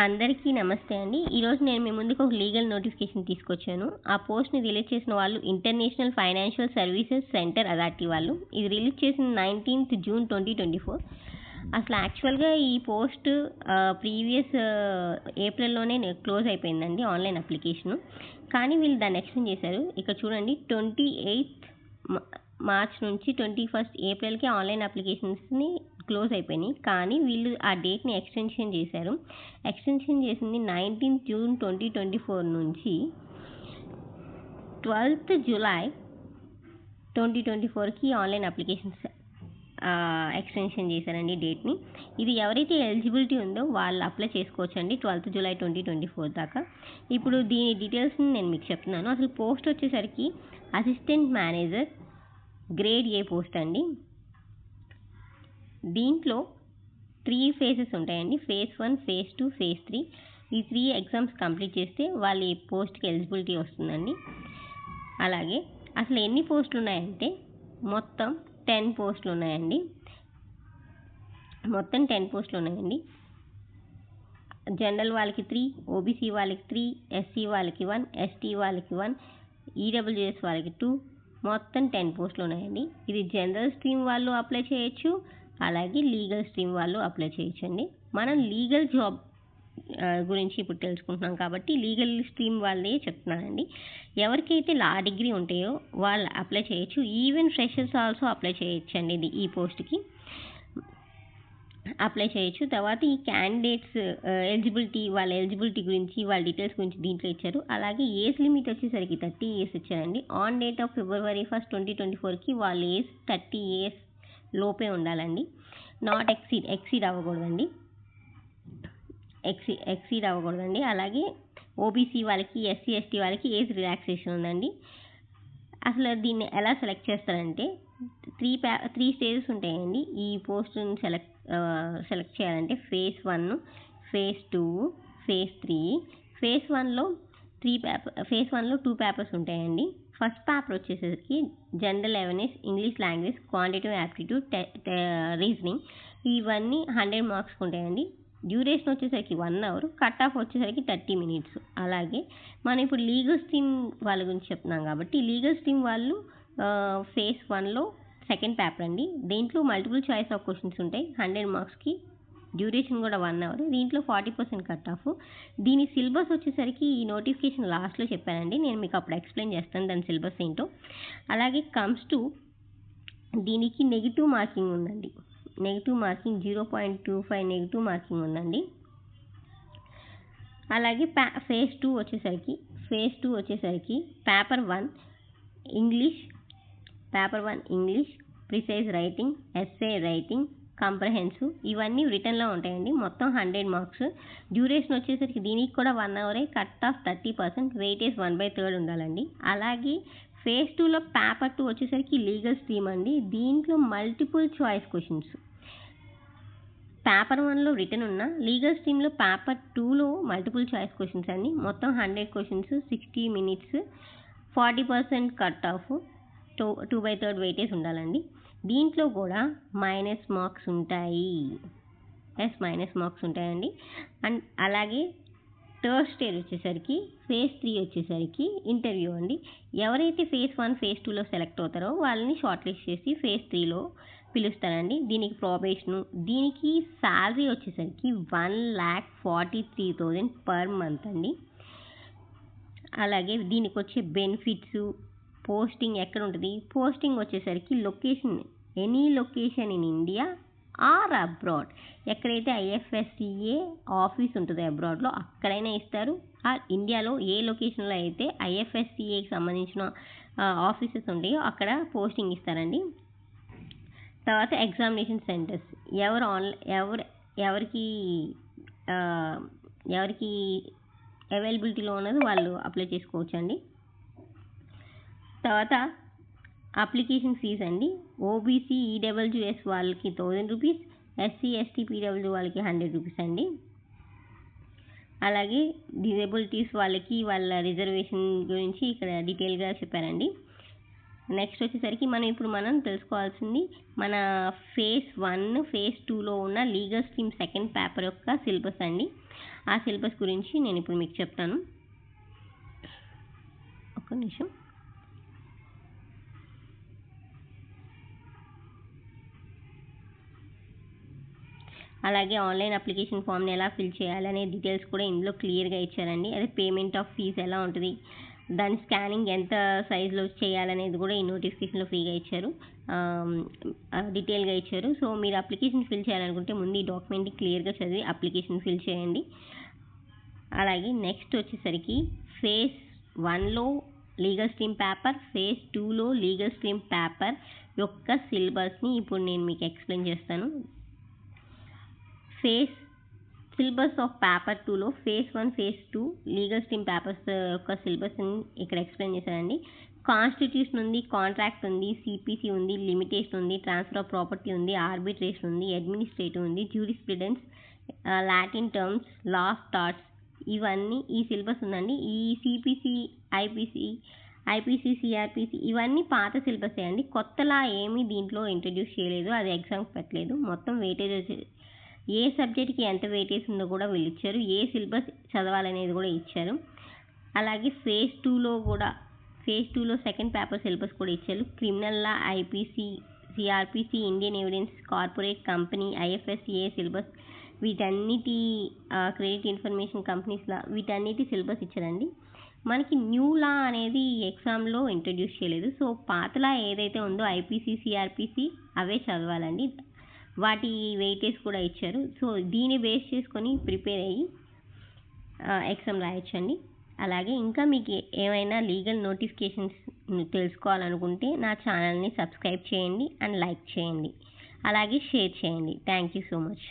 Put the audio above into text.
అందరికీ నమస్తే అండి. ఈరోజు నేను మీ ముందుకు ఒక లీగల్ నోటిఫికేషన్ తీసుకొచ్చాను. ఆ పోస్ట్‌ని రిలీజ్ చేసిన వాళ్ళు international financial services centre authority వాళ్ళు. ఇది రిలీజ్ చేసిన 19th జూన్ 2024. అసలు యాక్చువల్‌గా ఈ పోస్ట్ ప్రీవియస్ ఏప్రిల్‌లోనే క్లోజ్ అయిపోయిందండి ఆన్లైన్ అప్లికేషను. కానీ వీళ్ళు దాన్ని ఎక్స్టెండ్ చేశారు. ఇక్కడ చూడండి 28th మార్చ్ నుంచి 21st ఏప్రిల్‌కి ఆన్లైన్ అప్లికేషన్స్‌ని క్లోజ్ అయిపోయినాయి. కానీ వీళ్ళు ఆ డేట్ని ఎక్స్టెన్షన్ చేశారు. ఎక్స్టెన్షన్ చేసింది 19th జూన్ 2024 నుంచి 12th జూలై 2024కి ఆన్లైన్ అప్లికేషన్స్ ఎక్స్టెన్షన్ చేశారండి డేట్ని. ఇది ఎవరైతే ఎలిజిబిలిటీ ఉందో వాళ్ళు అప్లై చేసుకోవచ్చండి 12th జూలై 2024 దాకా. ఇప్పుడు దీని డీటెయిల్స్ని నేను మీకు చెప్తున్నాను. అసలు పోస్ట్ వచ్చేసరికి assistant manager grade A post అండి. దీంట్లో 3 ఫేజెస్ ఉంటాయండి. Phase 1, phase 2, phase 3. ఈ 3 ఎగ్జామ్స్ కంప్లీట్ చేస్తే వాళ్ళ ఈ పోస్ట్కి ఎలిజిబిలిటీ వస్తుందండి. అలాగే అసలు ఎన్ని పోస్టులు ఉన్నాయంటే మొత్తం 10 పోస్టులు ఉన్నాయండి. జనరల్ వాళ్ళకి 3, ఓబీసీ వాళ్ళకి 3, ఎస్సీ వాళ్ళకి 1, ఎస్టీ వాళ్ళకి 1, ఈడబ్ల్యూఎస్ వాళ్ళకి 2, మొత్తం 10 పోస్టులు ఉన్నాయండి. ఇది జనరల్ స్ట్రీమ్ వాళ్ళు అప్లై చేయొచ్చు, అలాగే లీగల్ స్ట్రీమ్ వాళ్ళు అప్లై చేయొచ్చండి. మనం లీగల్ జాబ్ గురించి ఇప్పుడు తెలుసుకుంటున్నాం కాబట్టి లీగల్ స్ట్రీమ్ వాళ్ళే చెప్తున్నానండి. ఎవరికైతే లా డిగ్రీ ఉంటాయో వాళ్ళు అప్లై చేయొచ్చు. ఈవెన్ ఫ్రెషర్స్ ఆల్సో అప్లై చేయొచ్చండి. ఇది ఈ పోస్ట్కి అప్లై చేయొచ్చు. తర్వాత ఈ క్యాండిడేట్స్ వాళ్ళ ఎలిజిబిలిటీ గురించి వాళ్ళ డీటెయిల్స్ గురించి దీంట్లో ఇచ్చారు. అలాగే ఏజ్ లిమిట్ వచ్చేసరికి 30 years ఇచ్చారండి. ఆన్ డేట్ ఆఫ్ February 1, 2024కి వాళ్ళ ఏజ్ 30 years లోపే ఉండాలండి. నాట్ ఎక్సీడ్ అవ్వకూడదండి. అలాగే ఓబీసీ వాళ్ళకి, ఎస్సీ ఎస్టీ వాళ్ళకి ఏజ్ రిలాక్సేషన్ ఉందండి. అసలు దీన్ని ఎలా సెలెక్ట్ చేస్తారంటే 3 స్టేజెస్ ఉంటాయండి ఈ పోస్ట్ని సెలెక్ట్ చేయాలంటే. Phase 1, phase 2, phase 3. ఫేజ్ 1లో 2 పేపర్స్ ఉంటాయండి. ఫస్ట్ పేపర్ వచ్చేసరికి general awareness, English language, quantitative aptitude, reasoning. ఇవన్నీ 100 మార్క్స్ ఉంటాయండి. డ్యూరేషన్ వచ్చేసరికి 1 hour, కట్ ఆఫ్ వచ్చేసరికి 30 minutes. అలాగే మనం ఇప్పుడు లీగల్ స్ట్రీమ్ వాళ్ళ గురించి చెప్తున్నాం కాబట్టి లీగల్ స్ట్రీమ్ వాళ్ళు ఫేజ్ 1లో సెకండ్ పేపర్ అండి. దీంట్లో మల్టిపుల్ చాయిస్ ఆఫ్ క్వశ్చన్స్ ఉంటాయి 100 మార్క్స్కి. డ్యూరేషన్ కూడా 1 hour. దీంట్లో 40% కట్ ఆఫ్. దీని సిలబస్ వచ్చేసరికి ఈ నోటిఫికేషన్ లాస్ట్లో చెప్పానండి. నేను మీకు అప్పుడు ఎక్స్ప్లెయిన్ చేస్తాను దాని సిలబస్ ఏంటో. అలాగే కమ్స్ టు దీనికి నెగిటివ్ మార్కింగ్ ఉందండి. నెగిటివ్ మార్కింగ్ 0.25 నెగిటివ్ మార్కింగ్ ఉందండి. అలాగే ఫేజ్ 2 వచ్చేసరికి paper 1 English, precise writing, essay writing, comprehensive, ఇవన్నీ రిటర్న్లో ఉంటాయండి. మొత్తం 100 మార్క్స్. డ్యూరేషన్ వచ్చేసరికి దీనికి కూడా 1 hour. కట్ ఆఫ్ 30%, వెయిటేజ్ 1/3 ఉండాలండి. అలాగే ఫేజ్ 2లో పేపర్ 2 వచ్చేసరికి లీగల్ స్ట్రీమ్ అండి. దీంట్లో మల్టిపుల్ చాయిస్ క్వశ్చన్స్ పేపర్ 1లో రిటర్న్ ఉన్న, లీగల్ స్ట్రీమ్లో పేపర్ 2లో మల్టిపుల్ చాయిస్ క్వశ్చన్స్ అండి. మొత్తం 100 questions, 60 minutes, 40% cut off, 2/3 weightage ఉండాలండి. దీంట్లో కూడా మైనస్ మార్క్స్ ఉంటాయండి. అండ్ అలాగే థర్డ్ స్టేజ్ వచ్చేసరికి ఫేజ్ 3 వచ్చేసరికి ఇంటర్వ్యూ అండి. ఎవరైతే ఫేజ్ 1, ఫేజ్ 2లో సెలెక్ట్ అవుతారో వాళ్ళని షార్ట్ లిస్ట్ చేసి ఫేజ్ 3లో పిలుస్తారండి. దీనికి ప్రొబేషను. దీనికి శాలరీ వచ్చేసరికి 1,43,000 per month అండి. అలాగే దీనికి వచ్చే బెనిఫిట్స్, పోస్టింగ్ ఎక్కడ ఉంటుంది, పోస్టింగ్ వచ్చేసరికి location, any location in India or abroad. ఎక్కడైతే IFSCA ఆఫీస్ ఉంటుందో అబ్రాడ్లో అక్కడైనా ఇస్తారు. ఇండియాలో ఏ లొకేషన్లో అయితే IFSCAకి సంబంధించిన ఆఫీసెస్ ఉంటాయో అక్కడ పోస్టింగ్ ఇస్తారండి. తర్వాత ఎగ్జామినేషన్ సెంటర్స్ ఎవరికి అవైలబిలిటీలో ఉన్నది వాళ్ళు అప్లై చేసుకోవచ్చు అండి. తర్వాత అప్లికేషన్ ఫీజ్ అండి. ఓబీసీ, ఈడబ్ల్యూఎస్ వాళ్ళకి 1000 రూపీస్, ఎస్సీ ఎస్టీ పీడబ్ల్యూ వాళ్ళకి 100 రూపీస్ అండి. అలాగే డిజేబిలిటీస్ వాళ్ళకి వాళ్ళ రిజర్వేషన్ గురించి ఇక్కడ డీటెయిల్గా చెప్పారండి. నెక్స్ట్ వచ్చేసరికి మనం తెలుసుకోవాల్సింది మన ఫేజ్ 1, ఫేజ్ 2లో ఉన్న లీగల్ స్ట్రీమ్ సెకండ్ పేపర్ యొక్క సిలబస్ అండి. ఆ సిలబస్ గురించి నేను ఇప్పుడు మీకు చెప్తాను. ఒక్క నిమిషం. అలాగే ఆన్లైన్ అప్లికేషన్ ఫామ్ని ఎలా ఫిల్ చేయాలి అనే డీటెయిల్స్ కూడా ఇందులో క్లియర్గా ఇచ్చారండి. అదే పేమెంట్ ఆఫ్ ఫీజు ఎలా ఉంటుంది, దాని స్కానింగ్ ఎంత సైజులో చేయాలనేది కూడా ఈ నోటిఫికేషన్లో ఫ్రీగా ఇచ్చారు, డీటెయిల్గా ఇచ్చారు. సో మీరు అప్లికేషన్ ఫిల్ చేయాలనుకుంటే ముందు ఈ డాక్యుమెంట్ని క్లియర్గా చదివి అప్లికేషన్ ఫిల్ చేయండి. అలాగే నెక్స్ట్ వచ్చేసరికి ఫేజ్ 1లో లీగల్ స్ట్రీమ్ పేపర్, ఫేజ్ 2లో లీగల్ స్ట్రీమ్ పేపర్ యొక్క సిలబస్ని ఇప్పుడు నేను మీకు ఎక్స్ప్లెయిన్ చేస్తాను. సిలబస్ ఆఫ్ పేపర్ 2లో phase 1, phase 2 legal stream papers యొక్క సిలబస్ని ఇక్కడ ఎక్స్ప్లెయిన్ చేశానండి. కాన్స్టిట్యూషన్ ఉంది, కాంట్రాక్ట్ ఉంది, సిపిసి ఉంది, లిమిటేషన్ ఉంది, ట్రాన్స్ఫర్ ఆఫ్ ప్రాపర్టీ ఉంది, ఆర్బిట్రేషన్ ఉంది, అడ్మినిస్ట్రేటివ్ ఉంది, jurisprudence, Latin terms, law of torts, ఇవన్నీ ఈ సిలబస్ ఉందండి. ఈ సిపిసి, ఐపీసీ, సిఆర్పిసి ఇవన్నీ పాత సిలబసే అండి. కొత్తలా ఏమీ దీంట్లో ఇంట్రడ్యూస్ చేయలేదు, అది ఎగ్జామ్కి పెట్టలేదు. మొత్తం వెయిటేజ్ వచ్చి ఏ సబ్జెక్ట్కి ఎంత వెయిటేజ్ ఉందో కూడా వీళ్ళు ఇచ్చారు, ఏ సిలబస్ చదవాలనేది కూడా ఇచ్చారు. అలాగే ఫేజ్ 2లో సెకండ్ పేపర్ సిలబస్ కూడా ఇచ్చారు. Criminal law, IPC, CRPC, Indian evidence, corporate company, IFSA syllabus, వీటన్నిటి క్రెడిట్ ఇన్ఫర్మేషన్ కంపెనీస్ లా, వీటన్నిటి సిలబస్ ఇచ్చారండి. మనకి న్యూ లా అనేది ఎగ్జామ్లో ఇంట్రడ్యూస్ చేయలేదు. సో పాతలా ఏదైతే ఉందో ఐపీసీ, సిఆర్పిసి అవే చదవాలండి. వాటి వెయిటేజ్ కూడా ఇచ్చారు. సో దీన్ని బేస్ చేసుకొని ప్రిపేర్ అయ్యి ఎగ్జామ్ రాయొచ్చండి. అలాగే ఇంకా మీకు ఏమైనా లీగల్ నోటిఫికేషన్స్ తెలుసుకోవాలనుకుంటే నా ఛానల్ని సబ్స్క్రైబ్ చేయండి అండ్ లైక్ చేయండి, అలాగే షేర్ చేయండి. Thank you so much.